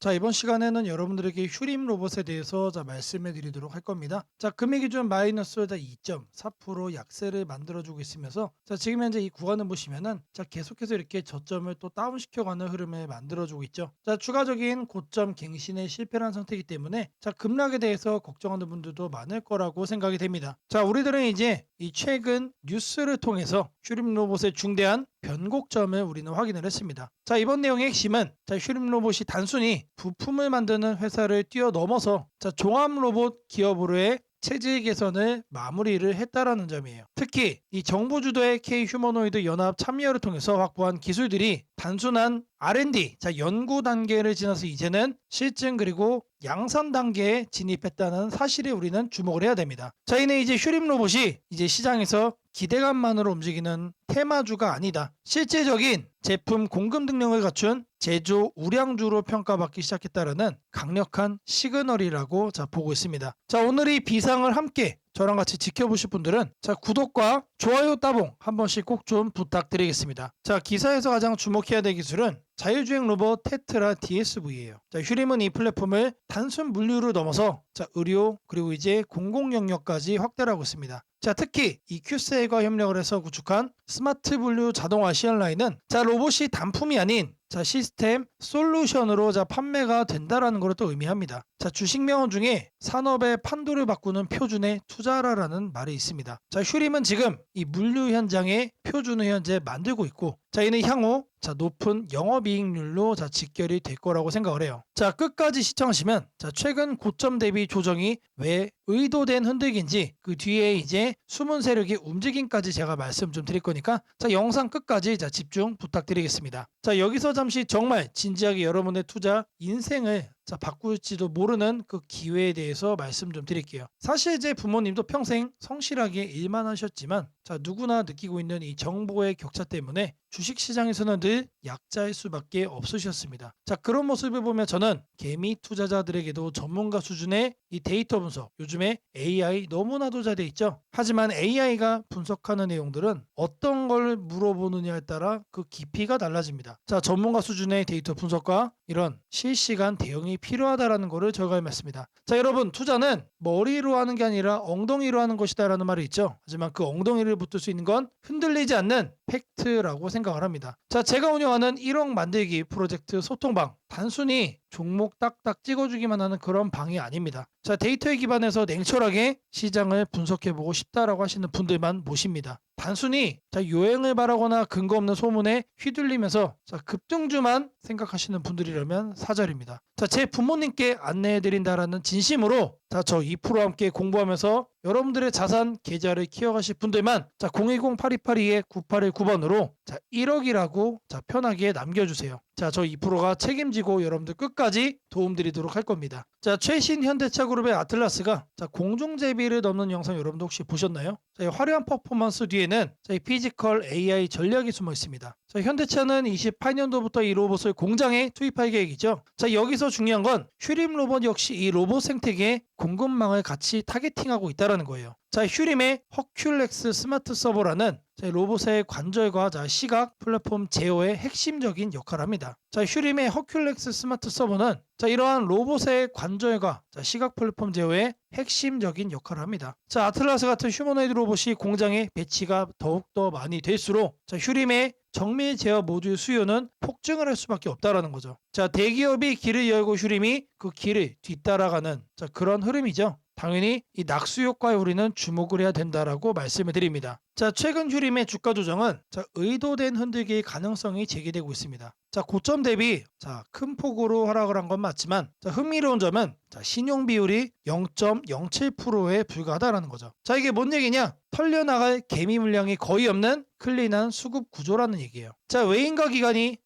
자, 이번 시간에는 여러분들에게 휴림 로봇에 대해서 말씀해 드리도록 할 겁니다. 자, 금액 기준 마이너스 2.4% 약세를 만들어주고 있으면서 지금 현재 이 구간을 보시면은 계속해서 이렇게 저점을 또 다운시켜가는 흐름을 만들어주고 있죠. 자, 추가적인 고점 갱신에 실패한 상태이기 때문에 급락에 대해서 걱정하는 분들도 많을 거라고 생각이 됩니다. 자, 우리들은 이제 이 최근 뉴스를 통해서 휴림 로봇의 중대한 변곡점을 우리는 확인을 했습니다. 자, 이번 내용의 핵심은 휴림 로봇이 단순히 부품을 만드는 회사를 뛰어넘어서 종합 로봇 기업으로의 체질 개선을 마무리를 했다라는 점이에요. 특히 이 정부 주도의 K 휴머노이드 연합 참여를 통해서 확보한 기술들이 단순한 R&D, 연구 단계를 지나서 이제는 실증 그리고 양산 단계에 진입했다는 사실에 우리는 주목을 해야 됩니다. 자, 이는 이제 휴림 로봇이 이제 시장에서 기대감만으로 움직이는 테마주가 아니다. 실제적인 제품 공급 능력을 갖춘 제조 우량주로 평가받기 시작했다라는 강력한 시그널이라고 보고 있습니다. 자, 오늘 이 비상을 함께 저랑 같이 지켜보실 분들은 구독과 좋아요 따봉 한 번씩 꼭 좀 부탁드리겠습니다. 자, 기사에서 가장 주목해야 될 기술은 자율주행 로봇 테트라 DSV예요. 자, 휴림은 이 플랫폼을 단순 물류로 넘어서 의료 그리고 이제 공공 영역까지 확대를 하고 있습니다. 자, 특히 이 큐셀과 협력을 해서 구축한 스마트 분류 자동화 시연라인은 로봇이 단품이 아닌 시스템 솔루션으로 판매가 된다라는 것을 또 의미합니다. 주식 명언 중에 산업의 판도를 바꾸는 표준의 투자라라는 말이 있습니다. 휴림은 지금 이 물류 현장의 표준을 현재 만들고 있고 이는 향후 높은 영업이익률로 직결이 될 거라고 생각을 해요. 끝까지 시청하시면 최근 고점 대비 조정이 왜 의도된 흔들기인지 그 뒤에 이제 숨은 세력의 움직임까지 제가 말씀 좀 드릴 거니까 영상 끝까지 집중 부탁드리겠습니다. 여기서 잠시 정말 진지하게 여러분의 투자 인생을 바꿀지도 모르는 그 기회에 대해서 말씀 좀 드릴게요. 사실 제 부모님도 평생 성실하게 일만 하셨지만 누구나 느끼고 있는 이 정보의 격차 때문에 주식시장에서는 늘 약자일 수밖에 없으셨습니다. 그런 모습을 보면 저는 개미 투자자들에게도 전문가 수준의 이 데이터 분석, 요즘에 AI 너무나도 잘 돼 있죠. 하지만 AI가 분석하는 내용들은 어떤 걸 물어보느냐에 따라 그 깊이가 달라집니다. 전문가 수준의 데이터 분석과 이런 실시간 대응이 필요하다라는 것을 절감했습니다. 여러분, 투자는 머리로 하는 게 아니라 엉덩이로 하는 것이다라는 말이 있죠. 하지만 그 엉덩이를 붙들 수 있는 건 흔들리지 않는 팩트라고 생각을 합니다. 제가 운영하는 1억 만들기 프로젝트 소통방, 단순히 종목 딱딱 찍어주기만 하는 그런 방이 아닙니다. 데이터에 기반해서 냉철하게 시장을 분석해보고 싶다라고 하시는 분들만 모십니다. 단순히 요행을 바라거나 근거 없는 소문에 휘둘리면서 급등주만 생각하시는 분들이라면 사절입니다. 제 부모님께 안내해드린다라는 진심으로 저 2% 함께 공부하면서 여러분들의 자산 계좌를 키워가실 분들만 010-8282-9819번으로 1억이라고 편하게 남겨주세요. 저 2%가 책임지고 여러분들 끝까지 도움드리도록 할 겁니다. 최신 현대차 그룹의 아틀라스가 공중제비를 넘는 영상 여러분도 혹시 보셨나요? 화려한 퍼포먼스 뒤에는 피지컬 AI 전략이 숨어 있습니다. 현대차는 28년도부터 이 로봇을 공장에 투입할 계획이죠. 여기서 중요한 건 휴림 로봇 역시 이 로봇 생태계의 공급망을 같이 타겟팅하고 있다는 거예요. 휴림의 허큘렉스 스마트 서버라는 로봇의 관절과 시각 플랫폼 제어의 핵심적인 역할을 합니다. 휴림의 허큘렉스 스마트 서버는 이러한 로봇의 관절과 시각 플랫폼 제어의 핵심적인 역할을 합니다. 아틀라스 같은 휴머노이드 로봇이 공장에 배치가 더욱더 많이 될수록 휴림의 정밀 제어 모듈 수요는 폭증을 할 수밖에 없다라는 거죠. 대기업이 길을 열고 휴림이 그 길을 뒤따라가는 그런 흐름이죠. 당연히 이 낙수 효과에 우리는 주목을 해야 된다라고 말씀을 드립니다. 최근 휴림의 주가 조정은 의도된 흔들기의 가능성이 제기되고 있습니다. 고점 대비 큰 폭으로 하락을 한 건 맞지만 흥미로운 점은 신용 비율이 0.07%에 불과하다라는 거죠. 이게 뭔 얘기냐? 털려나갈 개미 물량이 거의 없는 클린한 수급 구조라는 얘기예요. 외인과 기관이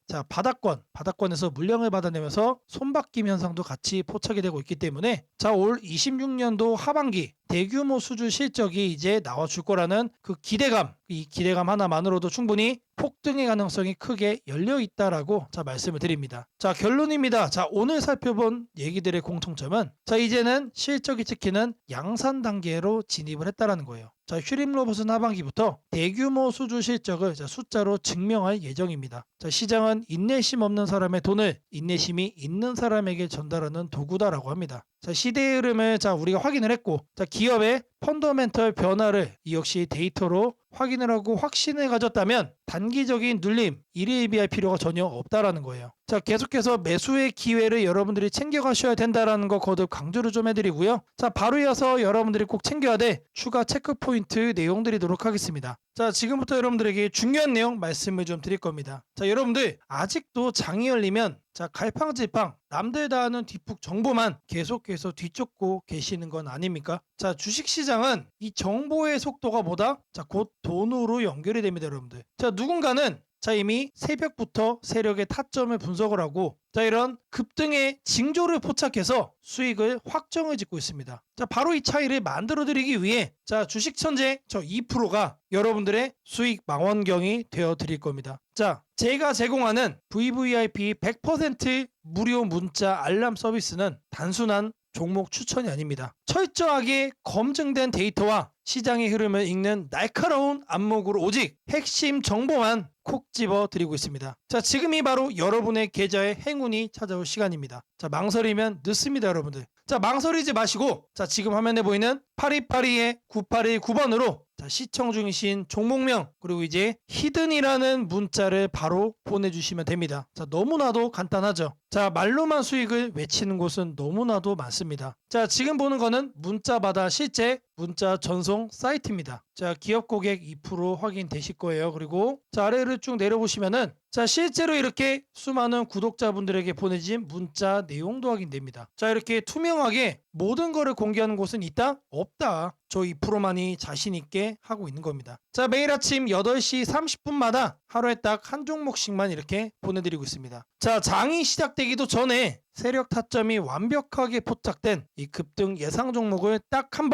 바닥권에서 물량을 받아내면서 손바뀜 현상도 같이 포착이 되고 있기 때문에 올 26년도 하반기 대규모 수주 실적이 이제 나와줄 거라는 그 기대감, 이 기대감 하나만으로도 충분히 폭등의 가능성이 크게 열려 있다라고 말씀을 드립니다. 결론입니다. 오늘 살펴본 얘기들의 공통점은 이제는 실적이 찍히는 양산 단계로 진입을 했다라는 거예요. 자, 슈림로봇은 하반기부터 대규모 수주 실적을 숫자로 증명할 예정입니다. 자, 시장은 인내심 없는 사람의 돈을 인내심이 있는 사람에게 전달하는 도구다라고 합니다. 자, 시대의 흐름을 우리가 확인을 했고, 기업의 펀더멘털 변화를 이 역시 데이터로 확인을 하고 확신을 가졌다면 단기적인 눌림, 일희일비할 필요가 전혀 없다라는 거예요. 자, 계속해서 매수의 기회를 여러분들이 챙겨가셔야 된다라는 거 거듭 강조를 좀 해드리고요. 자, 바로 이어서 여러분들이 꼭 챙겨야 될 추가 체크 포인트 내용 드리도록 하겠습니다. 자, 지금부터 여러분들에게 중요한 내용 말씀을 좀 드릴 겁니다. 자, 여러분들 아직도 장이 열리면 갈팡질팡 남들 다 아는 뒷북 정보만 계속해서 뒤쫓고 계시는 건 아닙니까? 자, 주식시장은 이 정보의 속도가 뭐다? 곧 돈으로 연결이 됩니다, 여러분들. 자, 누군가는 이미 새벽부터 세력의 타점을 분석을 하고 이런 급등의 징조를 포착해서 수익을 확정을 짓고 있습니다. 자, 바로 이 차이를 만들어 드리기 위해 주식 천재 저 2%가 여러분들의 수익 망원경이 되어 드릴 겁니다. 자, 제가 제공하는 VVIP 100% 무료 문자 알람 서비스는 단순한 종목 추천이 아닙니다. 철저하게 검증된 데이터와 시장의 흐름을 읽는 날카로운 안목으로 오직 핵심 정보만 콕 집어 드리고 있습니다. 자, 지금이 바로 여러분의 계좌에 행운이 찾아올 시간입니다. 자, 망설이면 늦습니다, 여러분들. 자, 망설이지 마시고 지금 화면에 보이는 8282의 9819번으로 시청 중이신 종목명 그리고 이제 히든이라는 문자를 바로 보내주시면 됩니다. 자, 너무나도 간단하죠. 자, 말로만 수익을 외치는 곳은 너무나도 많습니다. 자, 지금 보는 거는 문자마다 실제 문자 전송 사이트입니다. 자, 기업 고객 2% 확인되실 거예요. 그리고 아래를 쭉 내려보시면은 실제로 이렇게 수많은 구독자분들에게 보내진 문자 내용도 확인됩니다. 자, 이렇게 투명하게 모든 거를 공개하는 곳은 있다? 없다. 저 2%만이 자신 있게 하고 있는 겁니다. 자, 매일 아침 8시 30분마다 하루에 딱 한 종목씩만 이렇게 보내드리고 있습니다. 자, 장이 시작되기도 전에 세력 타점이 완벽하게 포착된 이 급등 예상 종목을 딱 단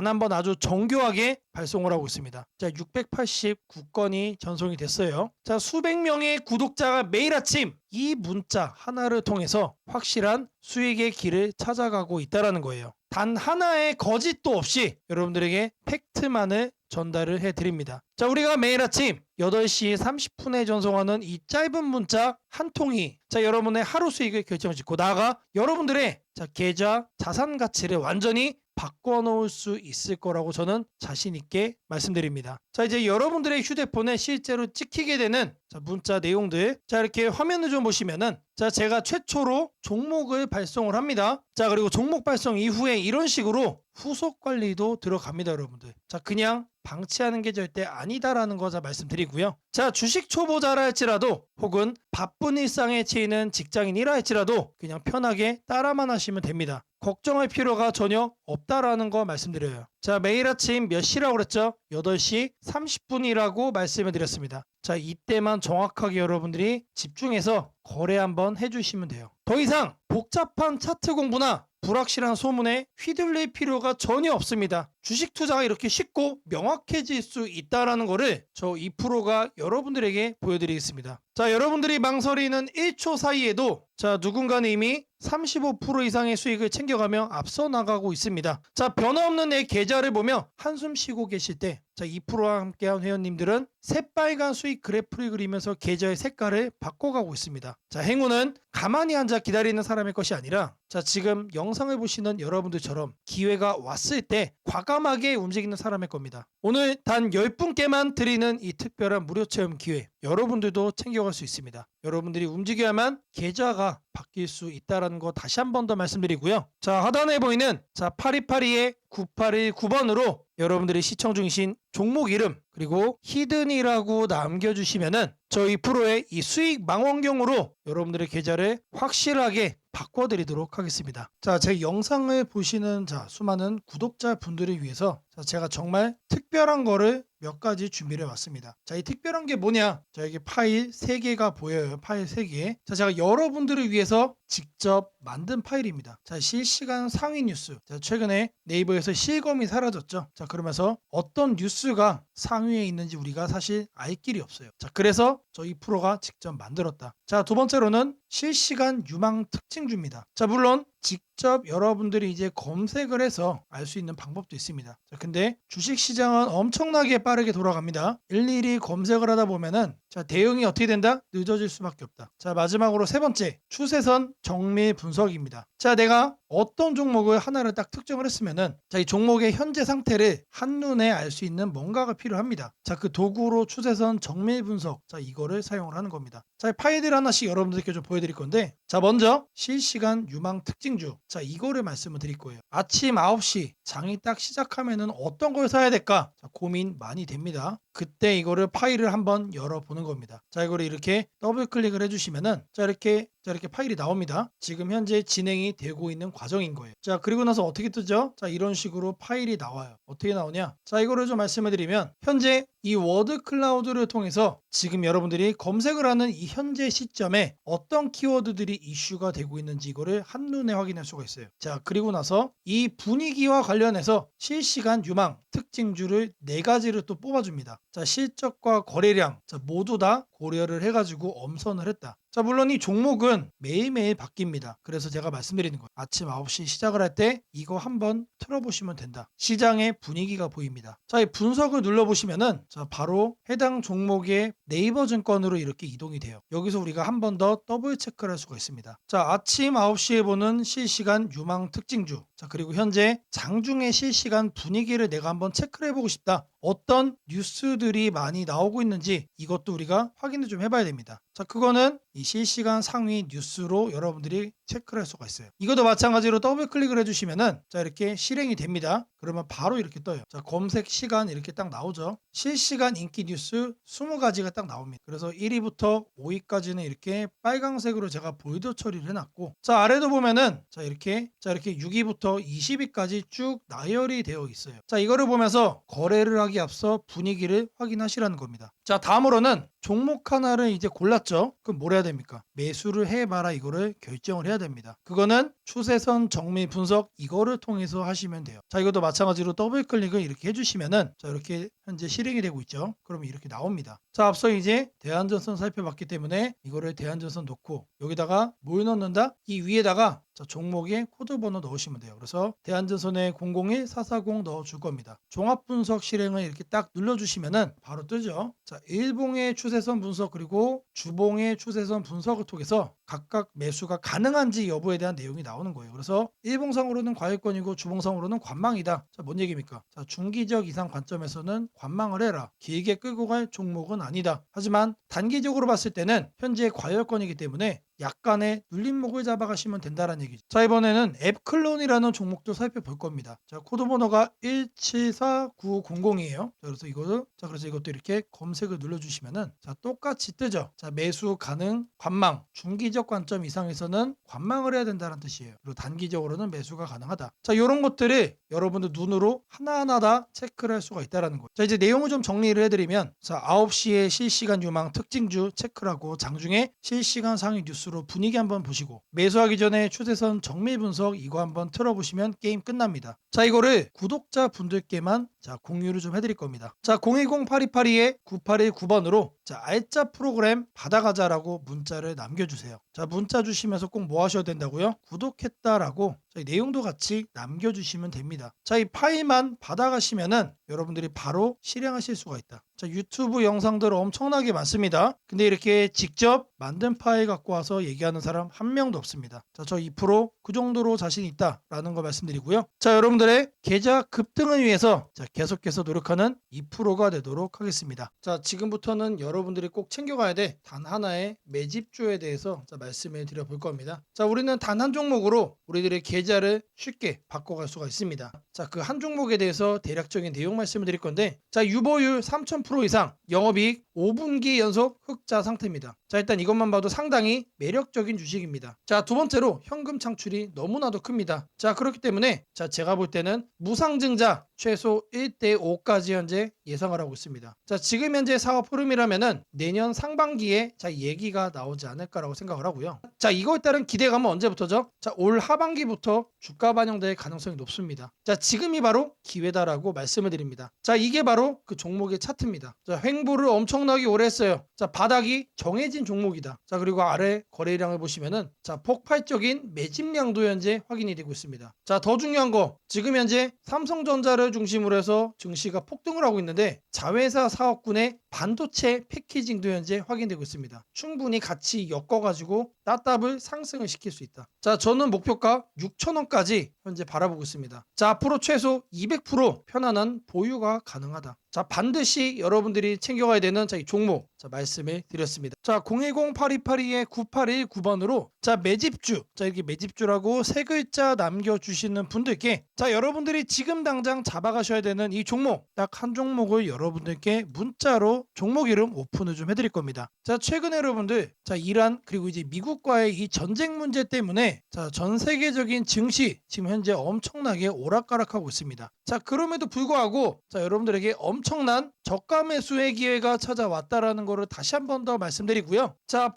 한 번 아주 정교하게 발송을 하고 있습니다. 자, 689건이 전송이 됐어요. 자, 수백 명의 구독자가 매일 아침 이 문자 하나를 통해서 확실한 수익의 길을 찾아가고 있다는 거예요. 단 하나의 거짓도 없이 여러분들에게 팩트만을 전달을 해드립니다. 자, 우리가 매일 아침 8시 30분에 전송하는 이 짧은 문자 한 통이 여러분의 하루 수익을 결정짓고 나아가 여러분들의 계좌 자산 가치를 완전히 바꿔놓을 수 있을 거라고 저는 자신 있게 말씀드립니다. 자, 이제 여러분들의 휴대폰에 실제로 찍히게 되는 문자 내용들 이렇게 화면을 좀 보시면은 제가 최초로 종목을 발송을 합니다. 자, 그리고 종목 발송 이후에 이런 식으로 후속 관리도 들어갑니다, 여러분들. 자, 그냥 방치하는 게 절대 아니다라는 거 말씀드리고요. 자, 주식 초보자라 할지라도 혹은 바쁜 일상에 치이는 직장인이라 할지라도 그냥 편하게 따라만 하시면 됩니다. 걱정할 필요가 전혀 없다라는 거 말씀드려요. 자, 매일 아침 몇 시라고 그랬죠? 8시 30분이라고 말씀을 드렸습니다. 자, 이때만 정확하게 여러분들이 집중해서 거래 한번 해주시면 돼요. 더 이상 복잡한 차트 공부나 불확실한 소문에 휘둘릴 필요가 전혀 없습니다. 주식 투자가 이렇게 쉽고 명확해질 수 있다는 거를 저 2%가 여러분들에게 보여드리겠습니다. 자, 여러분들이 망설이는 1초 사이에도 누군가는 이미 35% 이상의 수익을 챙겨가며 앞서 나가고 있습니다. 자, 변화없는 내 계좌를 보며 한숨 쉬고 계실 때 2%와 함께한 회원님들은 새빨간 수익 그래프를 그리면서 계좌의 색깔을 바꿔가고 있습니다. 자, 행운은 가만히 앉아 기다리는 사람의 것이 아니라 지금 영상을 보시는 여러분들처럼 기회가 왔을 때 과감하게 움직이는 사람의 겁니다. 오늘 단 10분께만 드리는 이 특별한 무료 체험 기회 여러분들도 챙겨갈 수 있습니다. 여러분들이 움직여야만 계좌가 바뀔 수 있다는 거 다시 한 번 더 말씀드리고요. 자, 하단에 보이는 8282의 9819번으로 여러분들이 시청 중이신 종목 이름 그리고 히든이라고 남겨주시면은 저희 프로의 이 수익 망원경으로 여러분들의 계좌를 확실하게 바꿔드리도록 하겠습니다. 자, 제 영상을 보시는 수많은 구독자분들을 위해서 제가 정말 특별한 거를 몇 가지 준비를 해왔습니다. 자, 이 특별한 게 뭐냐? 여기 파일 3개가 보여요. 파일 3개. 자, 제가 여러분들을 위해서 직접 만든 파일입니다. 자, 실시간 상위 뉴스. 자, 최근에 네이버에서 실검이 사라졌죠. 자, 그러면서 어떤 뉴스가 상위에 있는지 우리가 사실 알 길이 없어요. 자, 그래서 저희 프로가 직접 만들었다. 자, 두 번째로는 실시간 유망 특징주입니다. 자, 물론 직접 여러분들이 이제 검색을 해서 알 수 있는 방법도 있습니다. 자, 근데 주식 시장은 엄청나게 빠르게 돌아갑니다. 일일이 검색을 하다 보면은 자, 대응이 어떻게 된다? 늦어질 수밖에 없다. 자, 마지막으로 세 번째, 추세선 정밀 분석입니다. 자, 내가 어떤 종목을 하나를 딱 특정을 했으면은 자, 이 종목의 현재 상태를 한눈에 알 수 있는 뭔가가 필요합니다. 자, 그 도구로 추세선 정밀 분석. 자, 이거를 사용을 하는 겁니다. 자, 파일들 하나씩 여러분들께 좀 보여드릴 건데, 자, 먼저 실시간 유망 특징주. 자, 이거를 말씀을 드릴 거예요. 아침 9시 장이 딱 시작하면은 어떤 걸 사야 될까? 자, 고민 많이 됩니다. 그때 이거를 파일을 한번 열어보는 겁니다. 자, 이거를 이렇게 더블 클릭을 해주시면은 자, 이렇게 파일이 나옵니다. 지금 현재 진행이 되고 있는 과정인 거예요. 자, 그리고 나서 어떻게 뜨죠? 자, 이런 식으로 파일이 나와요. 어떻게 나오냐? 자, 이거를 좀 말씀을 드리면 현재 이 워드 클라우드를 통해서 지금 여러분들이 검색을 하는 이 현재 시점에 어떤 키워드들이 이슈가 되고 있는지 이거를 한눈에 확인할 수가 있어요. 자, 그리고 나서 이 분위기와 관련해서 실시간 유망 특징주를 4가지를 또 뽑아줍니다. 자, 실적과 거래량 모두 다 고려를 해가지고 엄선을 했다. 자, 물론 이 종목은 매일매일 바뀝니다. 그래서 제가 말씀드리는 거예요. 아침 9시 시작을 할 때 이거 한번 틀어보시면 된다. 시장의 분위기가 보입니다. 자, 이 분석을 눌러보시면은 자, 바로 해당 종목의 네이버 증권으로 이렇게 이동이 돼요. 여기서 우리가 한 번 더 더블 체크를 할 수가 있습니다. 자, 아침 9시에 보는 실시간 유망 특징주. 자, 그리고 현재 장중의 실시간 분위기를 내가 한번 체크를 해보고 싶다. 어떤 뉴스들이 많이 나오고 있는지 이것도 우리가 확인을 좀 해봐야 됩니다. 자, 그거는 이 실시간 상위 뉴스로 여러분들이 체크를 할 수가 있어요. 이것도 마찬가지로 더블 클릭을 해주시면은 자, 이렇게 실행이 됩니다. 그러면 바로 이렇게 떠요. 자, 검색 시간 이렇게 딱 나오죠. 실시간 인기 뉴스 20가지가 딱 나옵니다. 그래서 1위부터 5위까지는 이렇게 빨강색으로 제가 볼드 처리를 해놨고, 자, 아래도 보면은 자, 이렇게 6위부터 20위까지 쭉 나열이 되어 있어요. 자, 이거를 보면서 거래를 하기 앞서 분위기를 확인하시라는 겁니다. 자, 다음으로는 종목 하나를 이제 골랐죠. 그럼 뭘 해야 됩니까? 매수를 해봐라, 이거를 결정을 해야 됩니다. 그거는 추세선 정밀 분석 이거를 통해서 하시면 돼요. 자, 이것도 마찬가지로 더블 클릭을 이렇게 해주시면은 자, 이렇게 현재 실행이 되고 있죠. 그러면 이렇게 나옵니다. 자, 앞서 이제 대한전선 살펴봤기 때문에 이거를 대한전선 놓고 여기다가 뭘 넣는다? 이 위에다가 자, 종목의 코드 번호 넣으시면 돼요. 그래서 대한전선에 001440 넣어줄 겁니다. 종합분석 실행을 이렇게 딱 눌러주시면은 바로 뜨죠. 자, 일봉의 추세선 분석 그리고 주봉의 추세선 분석을 통해서 각각 매수가 가능한지 여부에 대한 내용이 나오는 거예요. 그래서 일봉상으로는 과열권이고 주봉상으로는 관망이다. 자, 뭔 얘기입니까? 자, 중기적 이상 관점에서는 관망을 해라. 길게 끌고 갈 종목은 아니다. 하지만 단기적으로 봤을 때는 현재 과열권이기 때문에 약간의 눌림목을 잡아가시면 된다는 얘기죠. 자, 이번에는 앱클론이라는 종목도 살펴볼 겁니다. 자, 코드 번호가 174900이에요. 그래서 이것도 이렇게 검색을 눌러주시면은 자, 똑같이 뜨죠. 자, 매수 가능 관망 중기적 관점 이상에서는 관망을 해야 된다는 뜻이에요. 그리고 단기적으로는 매수가 가능하다. 자, 이런 것들을 여러분들 눈으로 하나하나 다 체크를 할 수가 있다는 거예요. 자, 이제 내용을 좀 정리를 해드리면 자, 9시에 실시간 유망 특징주 체크를 하고 장중에 실시간 상위 뉴스로 분위기 한번 보시고 매수하기 전에 추세선 정밀 분석 이거 한번 틀어보시면 게임 끝납니다. 자, 이거를 구독자 분들께만 자, 공유를 좀 해드릴 겁니다. 자, 010-8282-9819번으로 자, 알짜 프로그램 받아가자라고 문자를 남겨주세요. 자, 문자 주시면서 꼭 뭐 하셔야 된다고요? 구독했다라고 자, 이 내용도 같이 남겨주시면 됩니다. 자, 이 파일만 받아가시면은 여러분들이 바로 실행하실 수가 있다. 자, 유튜브 영상들 엄청나게 많습니다. 근데 이렇게 직접 만든 파일 갖고 와서 얘기하는 사람 한 명도 없습니다. 자, 저 2% 그 정도로 자신 있다라는 거 말씀드리고요. 자, 여러분들의 계좌 급등을 위해서 자, 계속해서 노력하는 2%가 되도록 하겠습니다. 자, 지금부터는 여러분들이 꼭 챙겨가야 돼 단 하나의 매집주에 대해서 자, 말씀을 드려볼 겁니다. 자, 우리는 단 한 종목으로 우리들의 계좌를 쉽게 바꿔갈 수가 있습니다. 자, 그 한 종목에 대해서 대략적인 내용 말씀을 드릴 건데 자, 유보율 3000% 이상 영업이익 5분기 연속 흑자 상태입니다. 자, 일단 이것만 봐도 상당히 매력적인 주식입니다. 자, 두 번째로 현금 창출이 확률이 너무나도 큽니다. 자, 그렇기 때문에 자, 제가 볼 때는 무상증자 최소 1대 5까지 현재 예상을 하고 있습니다. 자, 지금 현재 사업 흐름이라면은 내년 상반기에 자, 얘기가 나오지 않을까라고 생각을 하고요. 자, 이거에 따른 기대감은 언제부터죠? 자, 올 하반기부터 주가 반영될 가능성이 높습니다. 자, 지금이 바로 기회다라고 말씀을 드립니다. 자, 이게 바로 그 종목의 차트입니다. 자, 횡보를 엄청나게 오래 했어요. 자, 바닥이 정해진 종목이다. 자, 그리고 아래 거래량을 보시면은 자, 폭발적인 매집량도 현재 확인이 되고 있습니다. 자, 더 중요한 거 지금 현재 삼성전자를 중심으로 해서 증시가 폭등을 하고 있는데 자회사 사업군의 반도체 패키징도 현재 확인되고 있습니다. 충분히 같이 엮어가지고 따답을 상승을 시킬 수 있다. 자, 저는 목표가 6,000원까지 현재 바라보고 있습니다. 자, 앞으로 최소 200% 편안한 보유가 가능하다. 자, 반드시 여러분들이 챙겨가야 되는 자, 이 종목 자, 말씀을 드렸습니다. 자, 010-8282-9819번으로 자, 매집주 자, 이렇게 매집주라고 세 글자 남겨주시는 분들께 자, 여러분들이 지금 당장 잡아가셔야 되는 이 종목 딱 한 종목을 여러분들께 문자로 종목 이름 오픈을 좀 해드릴 겁니다. 자, 최근에 여러분들 자, 이란 그리고 이제 미국과의 이 전쟁 문제 때문에 자, 전 세계적인 증시 지금 현재 엄청나게 오락가락하고 있습니다. 자, 그럼에도 불구하고 자, 여러분들에게 엄청난 저가 매수의 기회가 찾아왔다라는 거를 다시 한 번 더 말씀드리고요. 자,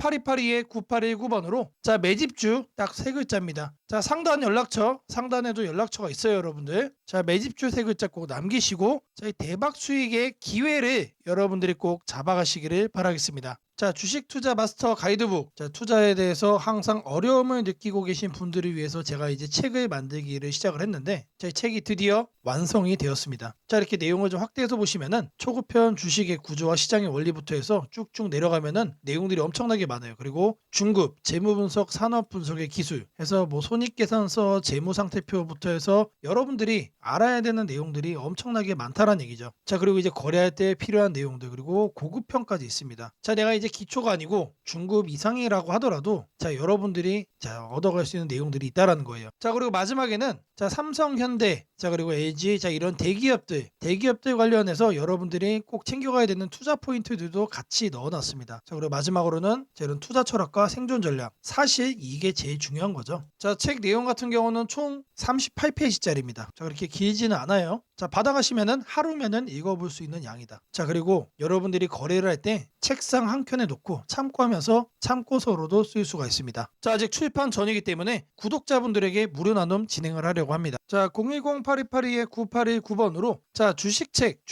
8282-9819번으로 자, 매집주 딱 세 글자입니다. 자, 상단 연락처, 상단에도 연락처가 있어요, 여러분들. 자, 매집주 세 글자 꼭 남기시고 자, 이 대박 수익의 기회를 여러분들이 꼭 잡아가시기를 바라겠습니다. 자, 주식 투자 마스터 가이드북. 자, 투자에 대해서 항상 어려움을 느끼고 계신 분들을 위해서 제가 이제 책을 만들기를 시작을 했는데 제 책이 드디어 완성이 되었습니다. 자, 이렇게 내용을 좀 확대해서 보시면은 초급편 주식의 구조와 시장의 원리부터 해서 쭉쭉 내려가면은 내용들이 엄청나게 많아요. 그리고 중급, 재무 분석, 산업 분석의 기술 해서 뭐 손익계산서, 재무 상태표부터 해서 여러분들이 알아야 되는 내용들이 엄청나게 많다라는 얘기죠. 자, 그리고 이제 거래할 때 필요한 내용들 그리고 고급편까지 있습니다. 자, 내가 이제 기초가 아니고 중급 이상이라고 하더라도 자, 여러분들이 자, 얻어갈 수 있는 내용들이 있다라는 거예요. 자, 그리고 마지막에는 자, 삼성, 현대, 자, 그리고 LG, 자, 이런 대기업들 관련해서 여러분들이 꼭 챙겨가야 되는 투자 포인트들도 같이 넣어놨습니다. 자, 그리고 마지막으로는 자, 이런 투자 철학과 생존 전략. 사실 이게 제일 중요한 거죠. 자, 책 내용 같은 경우는 총 38페이지짜리입니다. 자, 그렇게 길지는 않아요. 자, 받아가시면은 하루면은 읽어볼 수 있는 양이다. 자, 그리고 여러분들이 거래를 할 때 책상 한 켠에 놓고 참고하면서 참고서로도 쓸 수가 있습니다. 자, 아직 출판 전이기 때문에 구독자분들에게 무료 나눔 진행을 하려고 합니다. 자, 010-8282-9819번으로 자, 주식책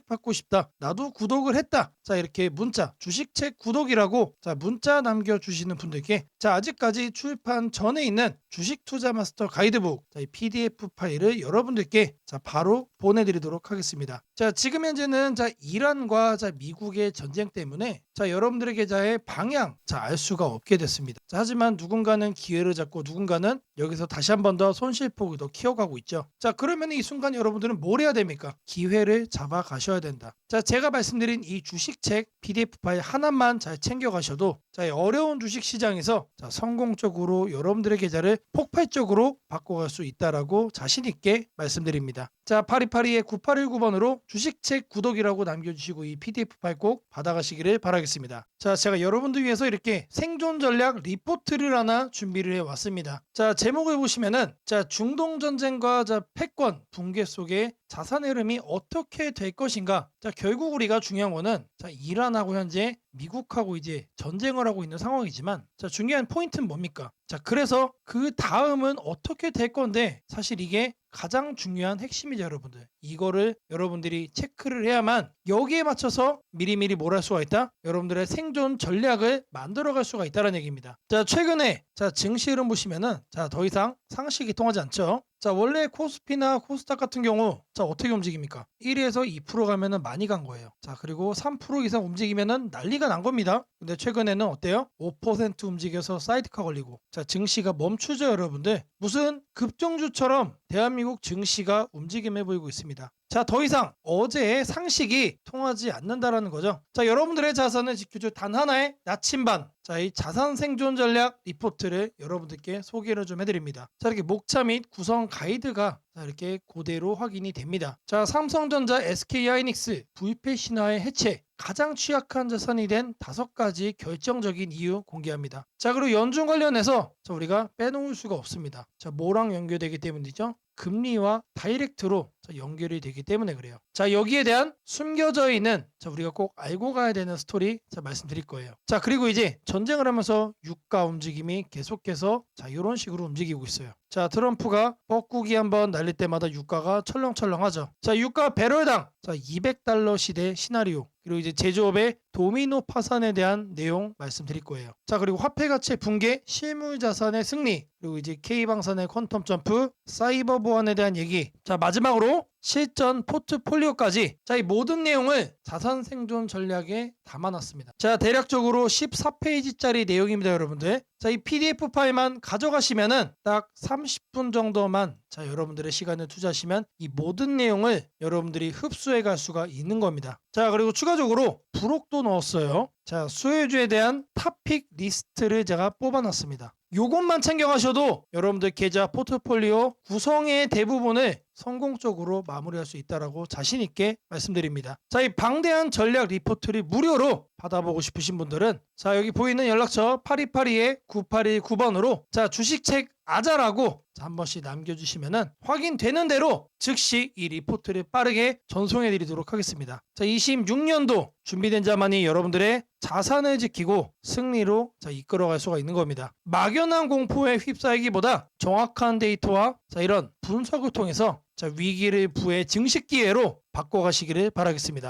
받고 싶다. 나도 구독을 했다. 자, 이렇게 문자 주식책 구독이라고 자, 문자 남겨주시는 분들께 자, 아직까지 출판 전에 있는 주식 투자 마스터 가이드북 자, 이 PDF 파일을 여러분들께 자, 바로 보내드리도록 하겠습니다. 자, 지금 현재는 자, 이란과 자, 미국의 전쟁 때문에 자, 여러분들의 계좌의 방향 자, 알 수가 없게 됐습니다. 자, 하지만 누군가는 기회를 잡고 누군가는 여기서 다시 한 번 더 손실폭을 더 키워가고 있죠. 자, 그러면 이 순간 여러분들은 뭘 해야 됩니까? 기회를 잡아 가셔야 된다. 자, 제가 말씀드린 이 주식책 PDF 파일 하나만 잘 챙겨 가셔도 자, 이 어려운 주식 시장에서 자, 성공적으로 여러분들의 계좌를 폭발적으로 바꿔갈 수 있다라고 자신 있게 말씀드립니다. 자, 8282-9819번으로 주식책 구독이라고 남겨주시고 이 PDF 파일 꼭 받아가시기를 바라겠습니다. 자, 제가 여러분들 위해서 이렇게 생존 전략 리포트를 하나 준비를 해왔습니다. 자, 제목을 보시면은 자, 중동 전쟁과 자, 패권 붕괴 속에 자산 흐름이 어떻게 될 것인가. 자, 결국 우리가 중요한 거는 자, 이란하고 현재 미국하고 이제 전쟁을 하고 있는 상황이지만 자, 중요한 포인트는 뭡니까? 자, 그래서 그 다음은 어떻게 될 건데 사실 이게 가장 중요한 핵심이죠, 여러분들. 이거를 여러분들이 체크를 해야만 여기에 맞춰서 미리미리 뭘 할 수가 있다? 여러분들의 생존 전략을 만들어갈 수가 있다는 얘기입니다. 자, 최근에 자, 증시 흐름 보시면은 자, 더 이상 상식이 통하지 않죠. 자, 원래 코스피나 코스닥 같은 경우 자, 어떻게 움직입니까? 1에서 2% 가면은 많이 간 거예요. 자, 그리고 3% 이상 움직이면은 난리가 난 겁니다. 근데 최근에는 어때요? 5% 움직여서 사이드카 걸리고 자, 증시가 멈추죠, 여러분들. 무슨 급정주처럼 대한민국 증시가 움직임을 보이고 있습니다. 자, 더 이상 어제의 상식이 통하지 않는다라는 거죠. 자, 여러분들의 자산을 지켜줄 단 하나의 나침반. 자, 이 자산 생존 전략 리포트를 여러분들께 소개를 좀 해드립니다. 자, 이렇게 목차 및 구성 가이드가 자, 이렇게 그대로 확인이 됩니다. 자, 삼성전자, SK하이닉스, VP 신화의 해체, 가장 취약한 자산이 된 5가지 결정적인 이유 공개합니다. 자, 그리고 연준 관련해서 자, 우리가 빼놓을 수가 없습니다. 자, 뭐랑 연결되기 때문이죠? 금리와 다이렉트로 자, 연결이 되기 때문에 그래요. 자, 여기에 대한 숨겨져 있는 자, 우리가 꼭 알고 가야 되는 스토리 자, 말씀드릴 거예요. 자, 그리고 이제 전쟁을 하면서 유가 움직임이 계속해서 자, 이런 식으로 움직이고 있어요. 자, 트럼프가 뻐꾸기 한번 날릴 때마다 유가가 철렁철렁하죠. 자, 유가 배럴당 자, $200 시대 시나리오. 그리고 이제 제조업의 도미노 파산에 대한 내용 말씀드릴 거예요. 자, 그리고 화폐 가치의 붕괴, 실물 자산의 승리, 그리고 이제 K방산의 퀀텀 점프, 사이버 보안에 대한 얘기. 자, 마지막으로 실전 포트폴리오까지 자, 이 모든 내용을 자산 생존 전략에 담아놨습니다. 자, 대략적으로 14페이지짜리 내용입니다, 여러분들. 자, 이 PDF 파일만 가져가시면은 딱 30분 정도만 자, 여러분들의 시간을 투자하시면 이 모든 내용을 여러분들이 흡수해 갈 수가 있는 겁니다. 자, 그리고 추가적으로 부록도 넣었어요. 자, 수혜주에 대한 탑픽 리스트를 제가 뽑아놨습니다. 요것만 챙겨가셔도 여러분들 계좌 포트폴리오 구성의 대부분을 성공적으로 마무리할 수 있다라고 자신 있게 말씀드립니다. 자, 이 방대한 전략 리포트를 무료로 받아보고 싶으신 분들은 자, 여기 보이는 연락처 8282-9819번으로 자, 주식책 아자라고 한 번씩 남겨주시면은 확인되는 대로 즉시 이 리포트를 빠르게 전송해 드리도록 하겠습니다. 자, 26년도 준비된 자만이 여러분들의 자산을 지키고 승리로 자, 이끌어갈 수가 있는 겁니다. 막연한 공포에 휩싸이기보다 정확한 데이터와 자, 이런 분석을 통해서 자, 위기를 부의 증식 기회로 바꿔가시기를 바라겠습니다.